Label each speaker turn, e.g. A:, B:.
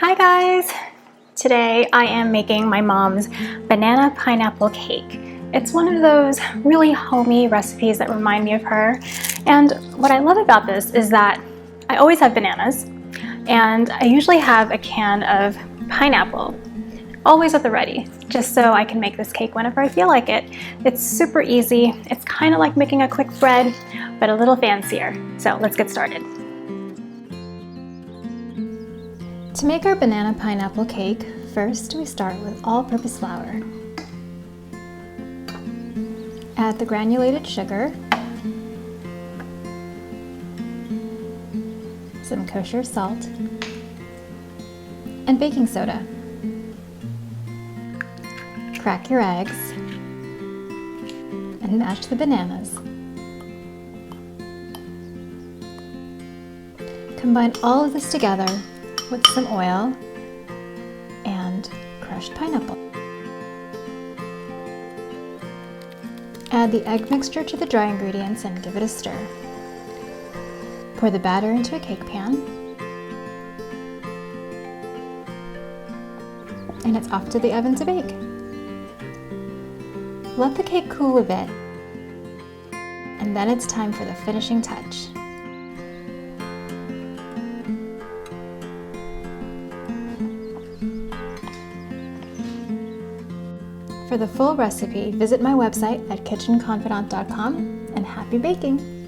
A: Hi guys! Today I am making my mom's banana pineapple cake. It's one of those really homey recipes that remind me of her. And what I love about this is that I always have bananas and I usually have a can of pineapple, always at the ready, just so I can make this cake whenever I feel like it. It's super easy. It's kind of like making a quick bread, but a little fancier. So let's get started. To make our banana pineapple cake, first we start with all-purpose flour. Add the granulated sugar, some kosher salt, and baking soda. Crack your eggs and mash the bananas. Combine all of this together with some oil and crushed pineapple. Add the egg mixture to the dry ingredients and give it a stir. Pour the batter into a cake pan, and it's off to the oven to bake. Let the cake cool a bit, and then it's time for the finishing touch. For the full recipe, visit my website at kitchenconfidante.com, and happy baking!